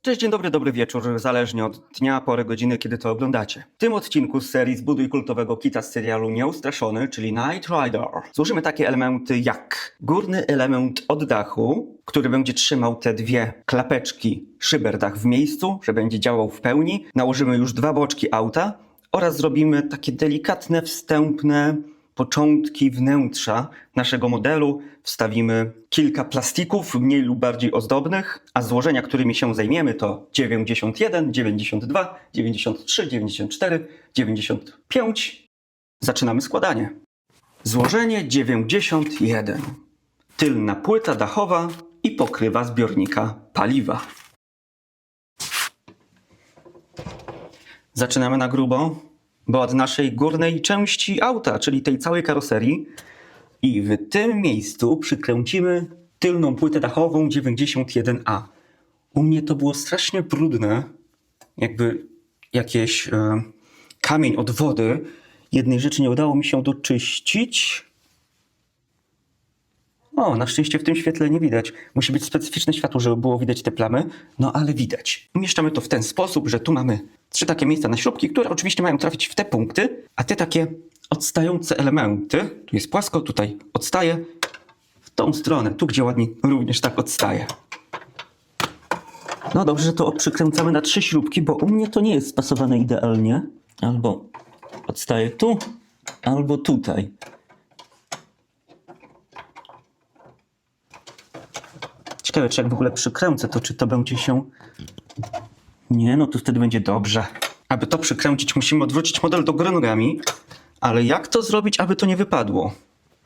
Cześć, dzień dobry, dobry wieczór, zależnie od dnia, pory, godziny, kiedy to oglądacie. W tym odcinku z serii Zbuduj kultowego kita z serialu Nieustraszony, czyli Knight Rider, złożymy takie elementy jak górny element od dachu, który będzie trzymał te dwie klapeczki szyberdach w miejscu, że będzie działał w pełni. Nałożymy już dwa boczki auta oraz zrobimy takie delikatne, wstępne początki wnętrza naszego modelu. Wstawimy kilka plastików, mniej lub bardziej ozdobnych, a złożenia, którymi się zajmiemy, to 91, 92, 93, 94, 95. Zaczynamy składanie. Złożenie 91. Tylna płyta dachowa i pokrywa zbiornika paliwa. Zaczynamy na grubo, bo od naszej górnej części auta, czyli tej całej karoserii, i w tym miejscu przykręcimy tylną płytę dachową 91A. U mnie to było strasznie brudne, jakby jakiś kamień od wody. Jednej rzeczy nie udało mi się doczyścić. O, na szczęście w tym świetle nie widać. Musi być specyficzne światło, żeby było widać te plamy. No ale widać. Umieszczamy to w ten sposób, że tu mamy 3 takie miejsca na śrubki, które oczywiście mają trafić w te punkty, a te takie odstające elementy, tu jest płasko, tutaj odstaje, w tą stronę, tu gdzie ładnie również tak odstaje. No dobrze, że to przykręcamy na 3 śrubki, bo u mnie to nie jest spasowane idealnie. Albo odstaje tu, albo tutaj. Ciekawe, czy jak w ogóle przykręcę to, czy to będzie się... Nie, no to wtedy będzie dobrze. Aby to przykręcić, musimy odwrócić model do góry nogami. Ale jak to zrobić, aby to nie wypadło?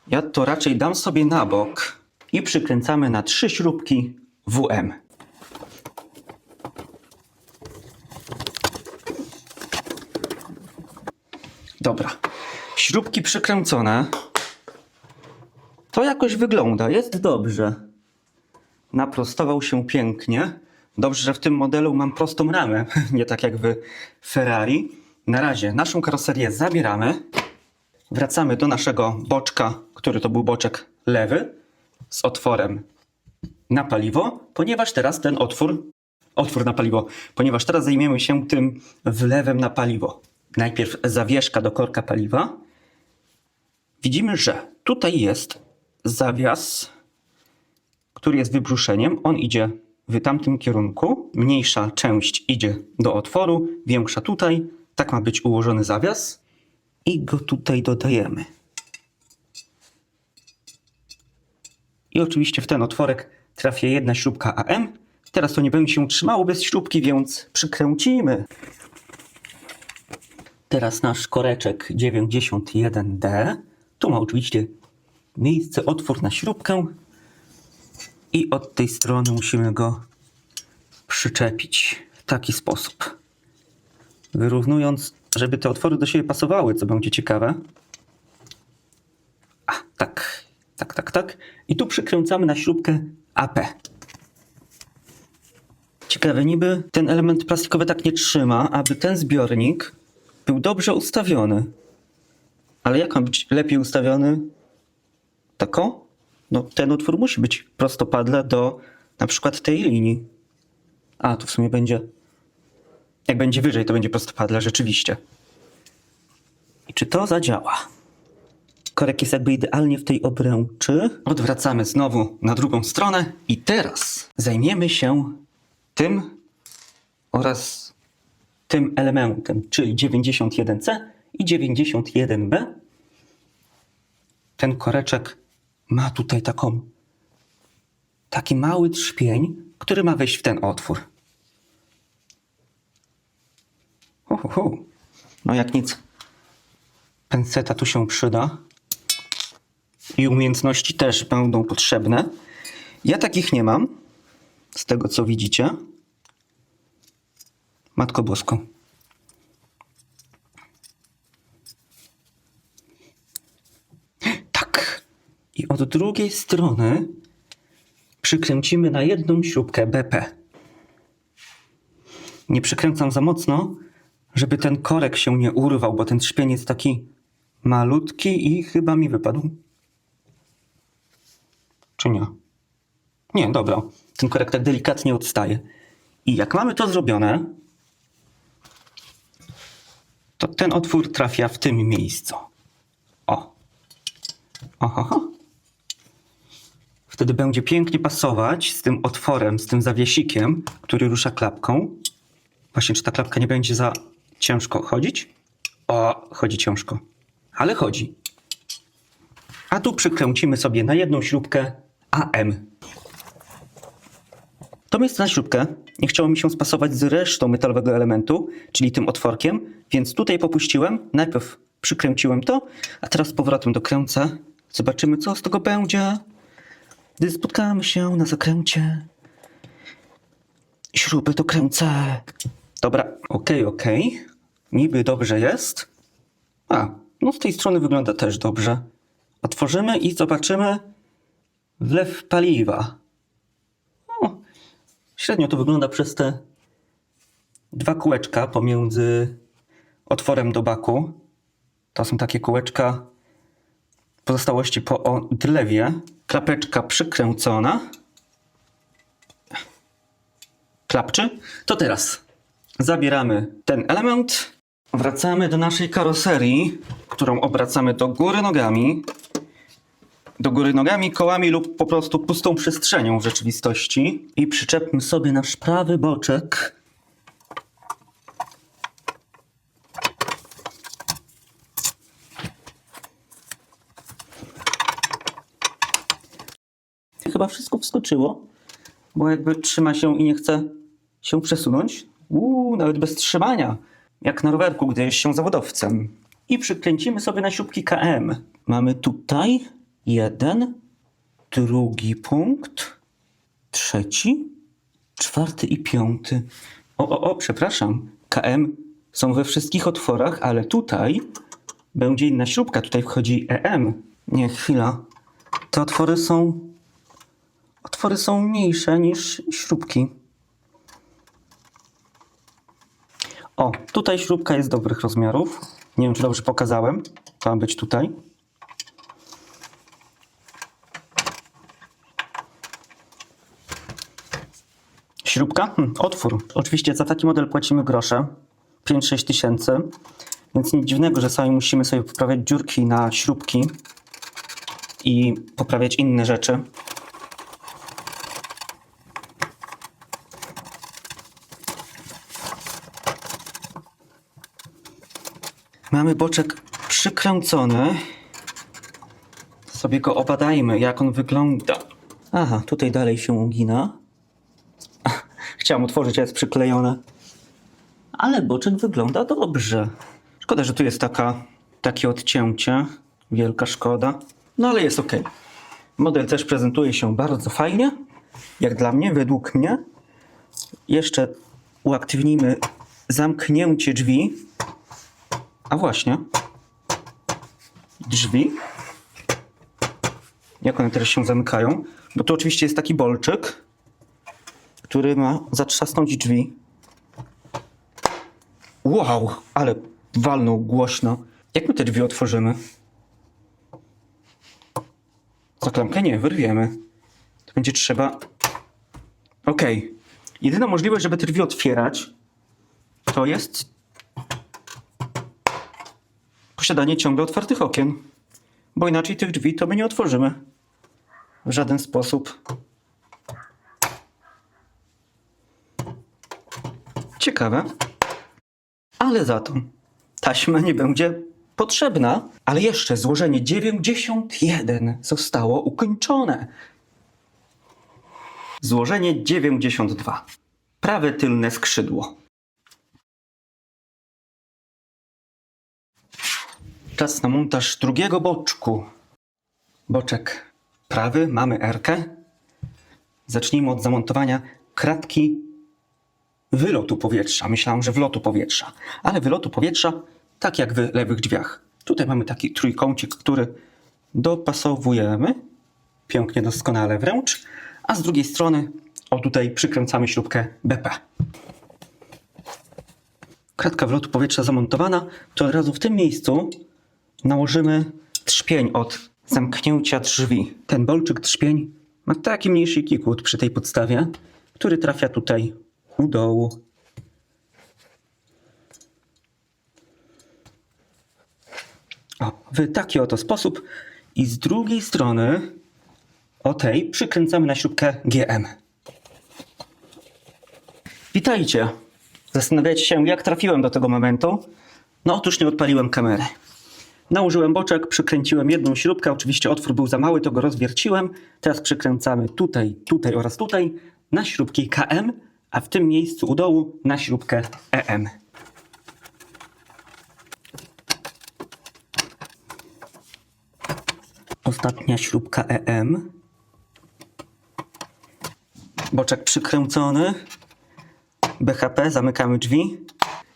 Ja to raczej dam sobie na bok i przykręcamy na 3 śrubki WM. Dobra. Śrubki przykręcone. To jakoś wygląda. Jest dobrze. Naprostował się pięknie. Dobrze, że w tym modelu mam prostą ramę, nie tak jak w Ferrari. Na razie naszą karoserię zabieramy. Wracamy do naszego boczka, który to był boczek lewy, z otworem na paliwo, ponieważ teraz ten otwór na paliwo, ponieważ teraz zajmiemy się tym wlewem na paliwo. Najpierw zawieszka do korka paliwa. Widzimy, że tutaj jest zawias, który jest wybruszeniem. On idzie w tamtym kierunku. Mniejsza część idzie do otworu, większa tutaj. Tak ma być ułożony zawias. I go tutaj dodajemy. I oczywiście w ten otworek trafi jedna śrubka AM. Teraz to nie będzie się trzymało bez śrubki, więc przykręcimy. Teraz nasz koreczek 91D. Tu ma oczywiście miejsce, otwór na śrubkę. I od tej strony musimy go przyczepić w taki sposób. Wyrównując, żeby te otwory do siebie pasowały, co będzie ciekawe. A, tak. I tu przykręcamy na śrubkę AP. Ciekawe, niby ten element plastikowy tak nie trzyma, aby ten zbiornik był dobrze ustawiony. Ale jak ma być lepiej ustawiony? Tako? No ten otwór musi być prostopadle do na przykład tej linii. A, tu w sumie będzie... Jak będzie wyżej, to będzie prostopadle, rzeczywiście. I czy to zadziała? Korek jest jakby idealnie w tej obręczy. Odwracamy znowu na drugą stronę. I teraz zajmiemy się tym oraz tym elementem, czyli 91C i 91B. Ten koreczek ma tutaj taki mały trzpień, który ma wejść w ten otwór. No jak nic, penseta tu się przyda i umiejętności też będą potrzebne. Ja takich nie mam, z tego co widzicie. Matko Bosko. Tak. I od drugiej strony przykręcimy na jedną śrubkę BP. Nie przykręcam za mocno, żeby ten korek się nie urwał, bo ten trzpień jest taki malutki i chyba mi wypadł. Czy nie? Nie, dobra. Ten korek tak delikatnie odstaje. I jak mamy to zrobione, to ten otwór trafia w tym miejscu. O. Oho. Wtedy będzie pięknie pasować z tym otworem, z tym zawiesikiem, który rusza klapką. Właśnie, czy ta klapka nie będzie za ciężko chodzić? O, chodzi ciężko. Ale chodzi. A tu przykręcimy sobie na jedną śrubkę AM. To miejsce na śrubkę nie chciało mi się spasować z resztą metalowego elementu, czyli tym otworkiem, więc tutaj popuściłem. Najpierw przykręciłem to, a teraz z powrotem dokręcę. Zobaczymy, co z tego będzie, gdy spotkamy się na zakręcie. Śruby dokręcę. Dobra, okej. Niby dobrze jest. A, no z tej strony wygląda też dobrze. Otworzymy i zobaczymy wlew paliwa. O, średnio to wygląda przez te dwa kółeczka pomiędzy otworem do baku. To są takie kółeczka pozostałości po odlewie. Klapeczka przykręcona. Klapczy. To teraz zabieramy ten element. Wracamy do naszej karoserii, którą obracamy do góry nogami. Do góry nogami, kołami lub po prostu pustą przestrzenią w rzeczywistości. I przyczepmy sobie nasz prawy boczek. Chyba wszystko wskoczyło, bo jakby trzyma się i nie chce się przesunąć. Nawet bez trzymania. Jak na rowerku, gdy jest się zawodowcem. I przykręcimy sobie na śrubki KM. Mamy tutaj jeden, drugi punkt, trzeci, czwarty i piąty. Przepraszam. KM są we wszystkich otworach, ale tutaj będzie inna śrubka. Tutaj wchodzi EM. Nie, chwila. Te otwory są mniejsze niż śrubki. O, tutaj śrubka jest dobrych rozmiarów. Nie wiem, czy dobrze pokazałem. To ma być tutaj. Śrubka? Otwór. Oczywiście za taki model płacimy grosze. 5-6 tysięcy. Więc nic dziwnego, że sami musimy sobie poprawiać dziurki na śrubki i poprawiać inne rzeczy. Mamy boczek przykręcony. Sobie go obadajmy, jak on wygląda. Aha, tutaj dalej się ugina. Chciałem otworzyć, a jest przyklejone. Ale boczek wygląda dobrze. Szkoda, że tu jest takie odcięcie. Wielka szkoda. No ale jest ok. Model też prezentuje się bardzo fajnie. Jak dla mnie, według mnie. Jeszcze uaktywnijmy zamknięcie drzwi. A właśnie. Drzwi. Jak one teraz się zamykają? Bo tu oczywiście jest taki bolczyk, który ma zatrzasnąć drzwi. Wow, ale walnął głośno. Jak my te drzwi otworzymy? Za klamkę nie, wyrwiemy. To będzie trzeba... Okej. Jedyna możliwość, żeby te drzwi otwierać, to jest posiadanie ciągle otwartych okien. Bo inaczej tych drzwi to my nie otworzymy. W żaden sposób. Ciekawe. Ale za to taśma nie będzie potrzebna. Ale jeszcze złożenie 91 zostało ukończone. Złożenie 92. Prawe tylne skrzydło. Czas na montaż drugiego boczku. Boczek prawy, mamy R-kę. Zacznijmy od zamontowania kratki wylotu powietrza. Myślałem, że wlotu powietrza. Ale wylotu powietrza tak jak w lewych drzwiach. Tutaj mamy taki trójkącik, który dopasowujemy. Pięknie, doskonale wręcz. A z drugiej strony, tutaj przykręcamy śrubkę BP. Kratka wlotu powietrza zamontowana, to od razu w tym miejscu nałożymy trzpień od zamknięcia drzwi. Ten bolczyk trzpień ma taki mniejszy kikut przy tej podstawie, który trafia tutaj u dołu. O, w taki oto sposób. I z drugiej strony o tej przykręcamy na śrubkę GM. Witajcie. Zastanawiacie się, jak trafiłem do tego momentu? No otóż nie odpaliłem kamery. Nałożyłem boczek, przykręciłem jedną śrubkę. Oczywiście otwór był za mały, to go rozwierciłem. Teraz przykręcamy tutaj, tutaj oraz tutaj na śrubki KM, a w tym miejscu u dołu na śrubkę EM. Ostatnia śrubka EM. Boczek przykręcony. BHP, zamykamy drzwi.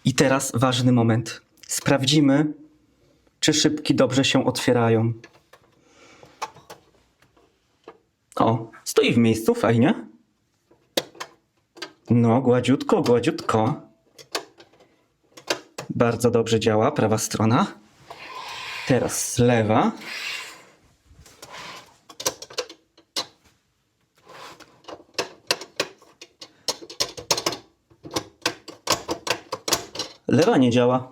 I teraz ważny moment. Sprawdzimy, czy szybki dobrze się otwierają. O, stoi w miejscu, fajnie. No, gładziutko, gładziutko. Bardzo dobrze działa prawa strona. Teraz lewa. Lewa nie działa.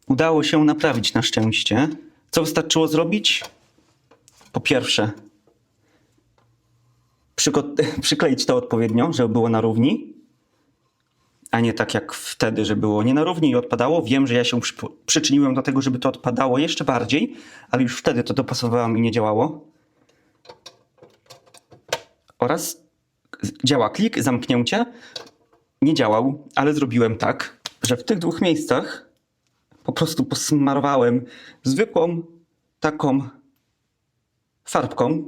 Udało się naprawić na szczęście. Co wystarczyło zrobić? Po pierwsze, przykleić to odpowiednio, żeby było na równi, a nie tak jak wtedy, że było nie na równi i odpadało. Wiem, że ja się przyczyniłem do tego, żeby to odpadało jeszcze bardziej, ale już wtedy to dopasowałem i nie działało. Oraz działa klik, zamknięcie. Nie działał, ale zrobiłem tak, że w tych dwóch miejscach po prostu posmarowałem zwykłą taką farbką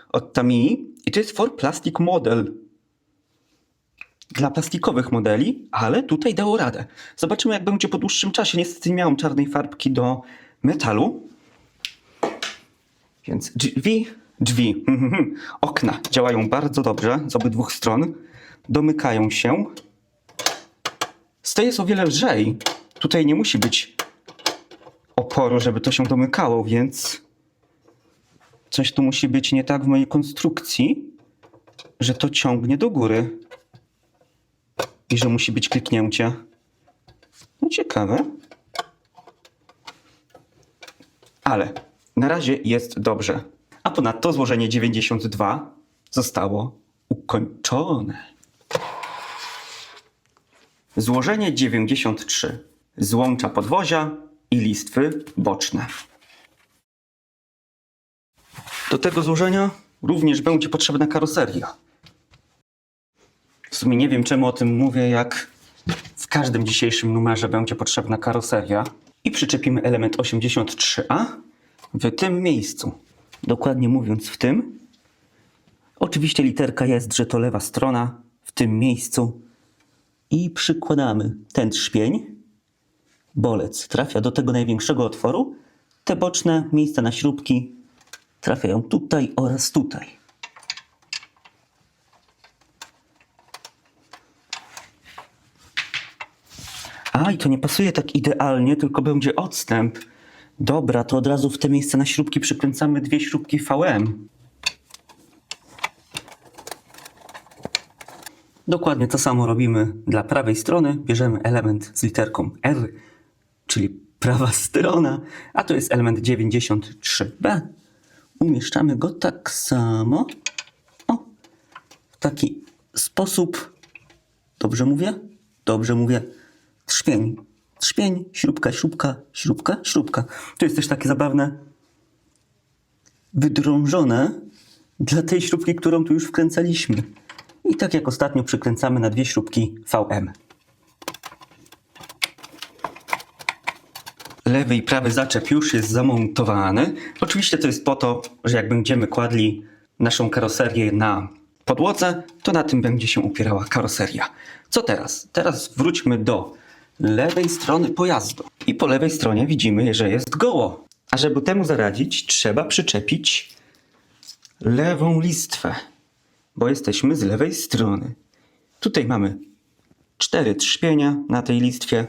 od Tamiya i to jest for plastic model. Dla plastikowych modeli, ale tutaj dało radę. Zobaczymy, jak będzie po dłuższym czasie. Niestety nie miałem czarnej farbki do metalu. Więc drzwi, okna działają bardzo dobrze z obydwu stron. Domykają się. Z tej jest o wiele lżej. Tutaj nie musi być oporu, żeby to się domykało, więc coś tu musi być nie tak w mojej konstrukcji, że to ciągnie do góry i że musi być kliknięcie. No ciekawe. Ale na razie jest dobrze. A ponadto złożenie 92 zostało ukończone. Złożenie 93. Złącza podwozia i listwy boczne. Do tego złożenia również będzie potrzebna karoseria. W sumie nie wiem, czemu o tym mówię, jak w każdym dzisiejszym numerze będzie potrzebna karoseria. I przyczepimy element 83A w tym miejscu. Dokładnie mówiąc w tym. Oczywiście literka jest, że to lewa strona w tym miejscu. I przykładamy ten trzpień. Bolec trafia do tego największego otworu. Te boczne miejsca na śrubki trafiają tutaj oraz tutaj. A, i to nie pasuje tak idealnie, tylko będzie odstęp. Dobra, to od razu w te miejsca na śrubki przykręcamy dwie śrubki VM. Dokładnie to samo robimy dla prawej strony. Bierzemy element z literką R, czyli prawa strona, a to jest element 93B. Umieszczamy go tak samo. O, w taki sposób. Dobrze mówię? Dobrze mówię. Trzpień. Trzpień, śrubka, śrubka, śrubka, śrubka. To jest też takie zabawne, wydrążone dla tej śrubki, którą tu już wkręcaliśmy. I tak jak ostatnio przykręcamy na dwie śrubki VM. Lewy i prawy zaczep już jest zamontowany. Oczywiście to jest po to, że jak będziemy kładli naszą karoserię na podłodze, to na tym będzie się upierała karoseria. Co teraz? Teraz wróćmy do lewej strony pojazdu. I po lewej stronie widzimy, że jest goło. A żeby temu zaradzić, trzeba przyczepić lewą listwę, bo jesteśmy z lewej strony. Tutaj mamy 4 trzpienia na tej listwie,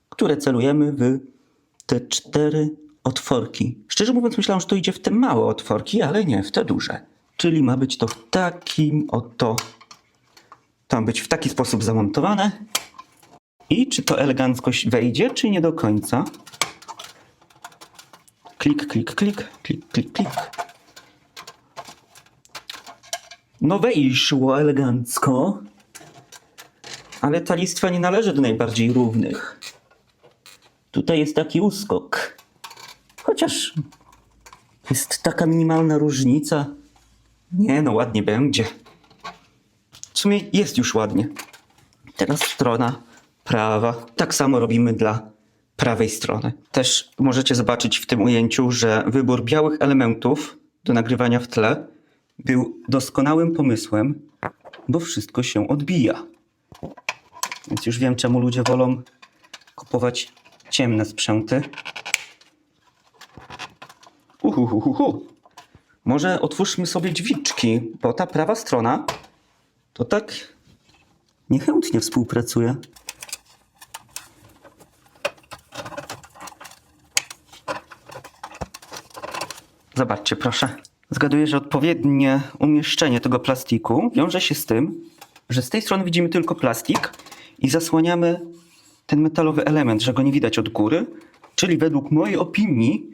które celujemy w te 4 otworki. Szczerze mówiąc, myślałem, że to idzie w te małe otworki, ale nie, w te duże. Czyli ma być to w takim oto To ma być w taki sposób zamontowane. I czy to eleganckość wejdzie, czy nie do końca? Klik, klik, klik, klik, klik, klik. No wejszło elegancko. Ale ta listwa nie należy do najbardziej równych. Tutaj jest taki uskok. Chociaż jest taka minimalna różnica. Nie no, ładnie będzie. W sumie jest już ładnie. Teraz strona prawa. Tak samo robimy dla prawej strony. Też możecie zobaczyć w tym ujęciu, że wybór białych elementów do nagrywania w tle był doskonałym pomysłem, bo wszystko się odbija. Więc już wiem, czemu ludzie wolą kupować ciemne sprzęty. Może otwórzmy sobie drzwiczki, bo ta prawa strona to tak niechętnie współpracuje. Zobaczcie, proszę. Zgaduję, że odpowiednie umieszczenie tego plastiku wiąże się z tym, że z tej strony widzimy tylko plastik i zasłaniamy ten metalowy element, że go nie widać od góry. Czyli według mojej opinii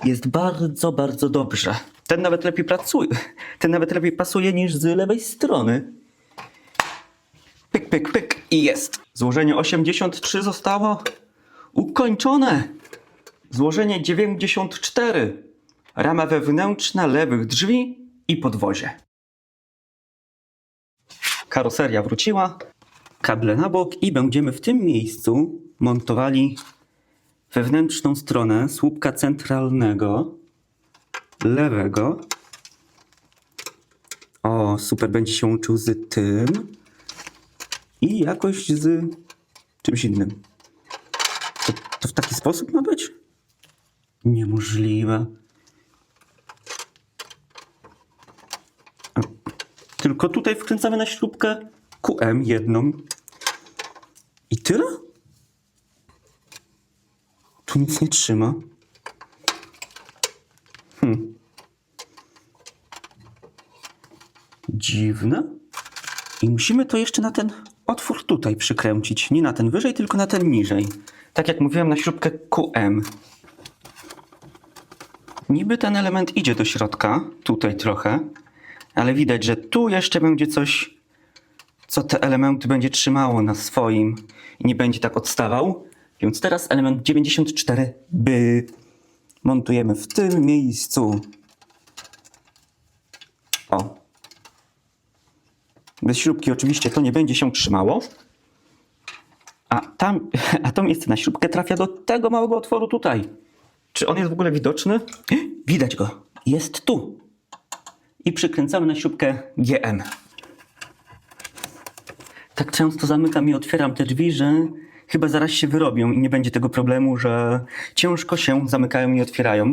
jest bardzo, bardzo dobrze. Ten nawet lepiej pracuje. Ten nawet lepiej pasuje niż z lewej strony. Pyk, pyk, pyk i jest. Złożenie 83 zostało ukończone. Złożenie 94. Rama wewnętrzna lewych drzwi i podwozie. Karoseria wróciła. Kable na bok i będziemy w tym miejscu montowali wewnętrzną stronę słupka centralnego lewego. O, super, będzie się łączył z tym i jakoś z czymś innym. To w taki sposób ma być? Niemożliwe. Tylko tutaj wkręcamy na śrubkę QM jedną. I tyle? Tu nic nie trzyma. Dziwne. I musimy to jeszcze na ten otwór tutaj przykręcić. Nie na ten wyżej, tylko na ten niżej. Tak jak mówiłem, na śrubkę QM. Niby ten element idzie do środka, tutaj trochę, ale widać, że tu jeszcze będzie coś, co te elementy będzie trzymało na swoim i nie będzie tak odstawał. Więc teraz element 94B montujemy w tym miejscu. O. Bez śrubki oczywiście to nie będzie się trzymało. A to miejsce na śrubkę trafia do tego małego otworu tutaj. Czy on jest w ogóle widoczny? Widać go. Jest tu. I przykręcamy na śrubkę GM. Tak często zamykam i otwieram te drzwi, że chyba zaraz się wyrobią i nie będzie tego problemu, że ciężko się zamykają i otwierają.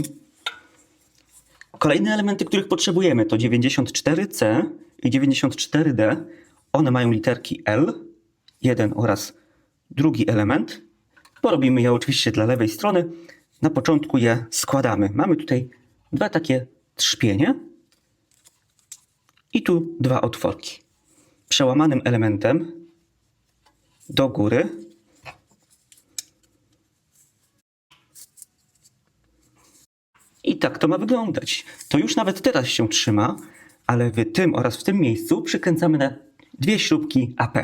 Kolejne elementy, których potrzebujemy, to 94C i 94D. One mają literki L, jeden oraz drugi element. Porobimy je oczywiście dla lewej strony. Na początku je składamy. Mamy tutaj dwa takie trzpienie i tu dwa otworki. Przełamanym elementem do góry i tak to ma wyglądać. To już nawet teraz się trzyma, ale w tym oraz w tym miejscu przykręcamy na dwie śrubki AP.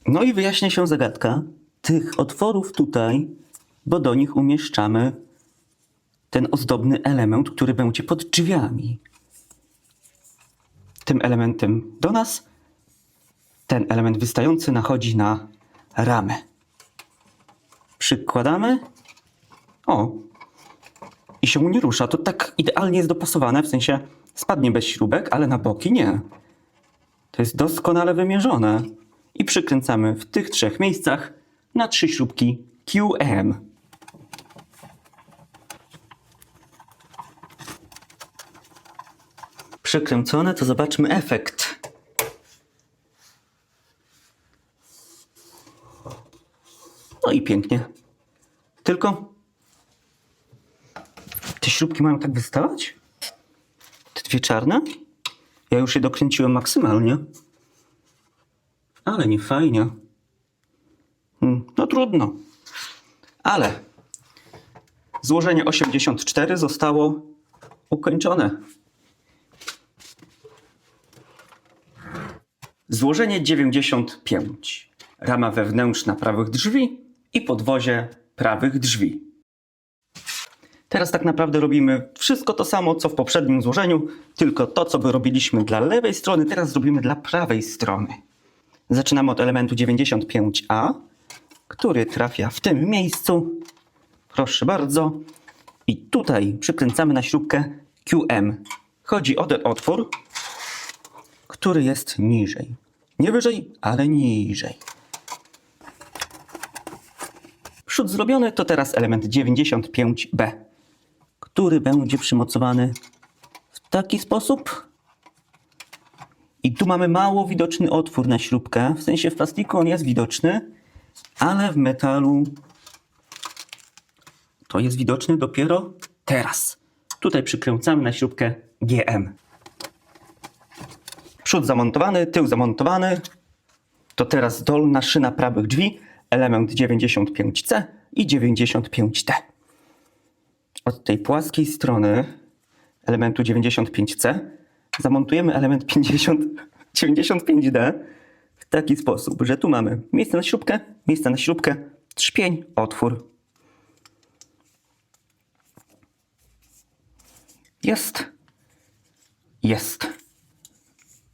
No i wyjaśnia się zagadka tych otworów tutaj, bo do nich umieszczamy ten ozdobny element, który będzie pod drzwiami. Tym elementem do nas ten element wystający nachodzi na ramę. Przykładamy. O! I się nie rusza. To tak idealnie jest dopasowane, w sensie spadnie bez śrubek, ale na boki nie. To jest doskonale wymierzone. I przykręcamy w tych trzech miejscach na 3 śrubki QM. Przykręcone, to zobaczmy efekt. No i pięknie. Tylko te śrubki mają tak wystawać? Te dwie czarne? Ja już je dokręciłem maksymalnie. Ale nie fajnie. No trudno. Ale złożenie 84 zostało ukończone. Złożenie 95. Rama wewnętrzna prawych drzwi i podwozie prawych drzwi. Teraz tak naprawdę robimy wszystko to samo, co w poprzednim złożeniu, tylko to, co by robiliśmy dla lewej strony, teraz zrobimy dla prawej strony. Zaczynamy od elementu 95A, który trafia w tym miejscu. Proszę bardzo. I tutaj przykręcamy na śrubkę QM. Chodzi o ten otwór, który jest niżej. Nie wyżej, ale niżej. Przód zrobiony, to teraz element 95B, który będzie przymocowany w taki sposób. I tu mamy mało widoczny otwór na śrubkę. W sensie w plastiku on jest widoczny, ale w metalu to jest widoczny dopiero teraz. Tutaj przykręcamy na śrubkę GM. Przód zamontowany, tył zamontowany. To teraz dolna szyna prawych drzwi, element 95C i 95D. Od tej płaskiej strony elementu 95C zamontujemy element 95D w taki sposób, że tu mamy miejsce na śrubkę, trzpień, otwór. Jest.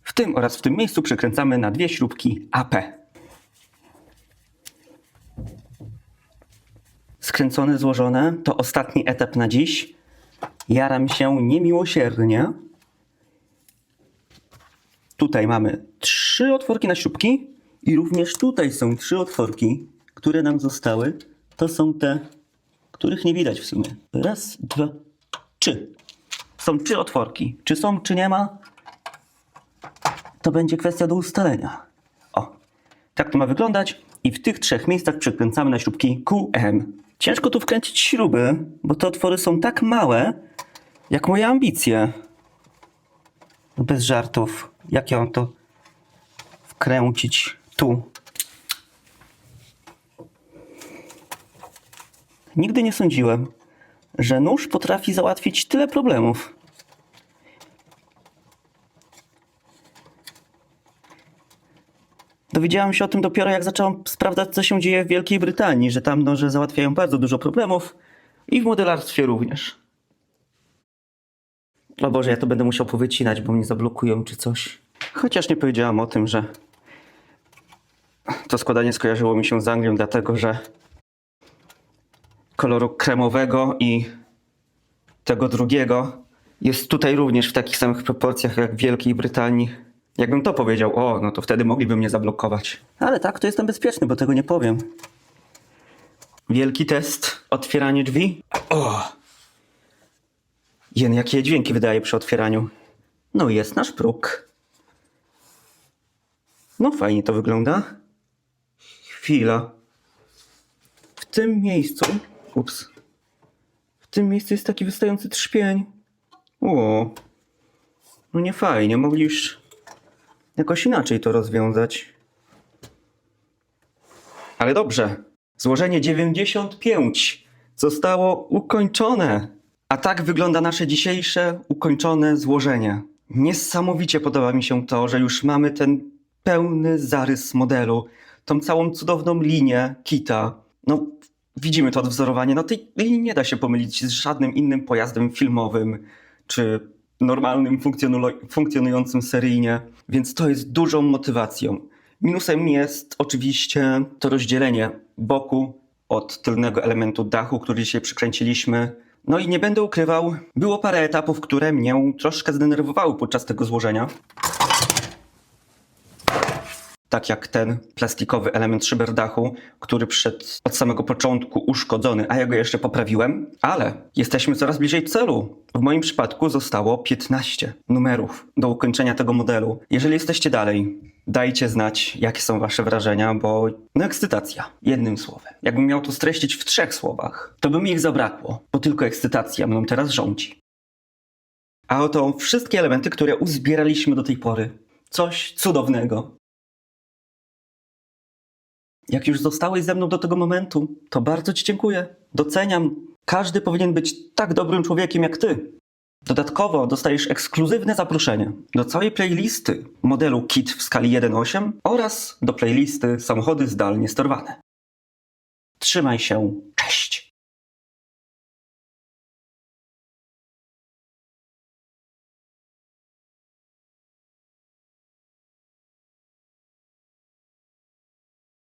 W tym oraz w tym miejscu przykręcamy na dwie śrubki AP. Skręcone, złożone to ostatni etap na dziś. Jaram się niemiłosiernie. Tutaj mamy 3 otworki na śrubki i również tutaj są 3 otworki, które nam zostały. To są te, których nie widać w sumie. Raz, 2, 3. Są 3 otworki. Czy są, czy nie ma? To będzie kwestia do ustalenia. O, tak to ma wyglądać. I w tych 3 miejscach przykręcamy na śrubki QM. Ciężko tu wkręcić śruby, bo te otwory są tak małe, jak moje ambicje. Bez żartów. Jak ja mam to wkręcić tu? Nigdy nie sądziłem, że nóż potrafi załatwić tyle problemów. Dowiedziałam się o tym dopiero, jak zaczęłam sprawdzać, co się dzieje w Wielkiej Brytanii, że tam noże załatwiają bardzo dużo problemów i w modelarstwie również. O Boże, ja to będę musiał powycinać, bo mnie zablokują czy coś. Chociaż nie powiedziałam o tym, że to składanie skojarzyło mi się z Anglią, dlatego że koloru kremowego i tego drugiego jest tutaj również w takich samych proporcjach jak w Wielkiej Brytanii. Jakbym to powiedział, no to wtedy mogliby mnie zablokować. Ale tak, to jestem bezpieczny, bo tego nie powiem. Wielki test, otwieranie drzwi. Jakie dźwięki wydaje przy otwieraniu. No i jest nasz próg. No fajnie to wygląda. Chwila. W tym miejscu jest taki wystający trzpień. No nie fajnie, mogli już jakoś inaczej to rozwiązać. Ale dobrze. Złożenie 95 zostało ukończone. A tak wygląda nasze dzisiejsze ukończone złożenie. Niesamowicie podoba mi się to, że już mamy ten pełny zarys modelu. Tą całą cudowną linię kita. No, widzimy to odwzorowanie. No tej linii nie da się pomylić z żadnym innym pojazdem filmowym, czy normalnym, funkcjonującym seryjnie. Więc to jest dużą motywacją. Minusem jest oczywiście to rozdzielenie boku od tylnego elementu dachu, który dzisiaj przykręciliśmy. No i nie będę ukrywał, było parę etapów, które mnie troszkę zdenerwowały podczas tego złożenia. Tak jak ten plastikowy element szyber dachu, który przyszedł od samego początku uszkodzony, a ja go jeszcze poprawiłem. Ale jesteśmy coraz bliżej celu. W moim przypadku zostało 15 numerów do ukończenia tego modelu. Jeżeli jesteście dalej, dajcie znać, jakie są wasze wrażenia, bo no ekscytacja, jednym słowem. Jakbym miał to streścić w 3 słowach, to by mi ich zabrakło, bo tylko ekscytacja mną teraz rządzi. A oto wszystkie elementy, które uzbieraliśmy do tej pory. Coś cudownego. Jak już zostałeś ze mną do tego momentu, to bardzo Ci dziękuję. Doceniam. Każdy powinien być tak dobrym człowiekiem jak Ty. Dodatkowo dostajesz ekskluzywne zaproszenie do całej playlisty modelu KIT w skali 1.8 oraz do playlisty samochody zdalnie sterowane. Trzymaj się. Cześć!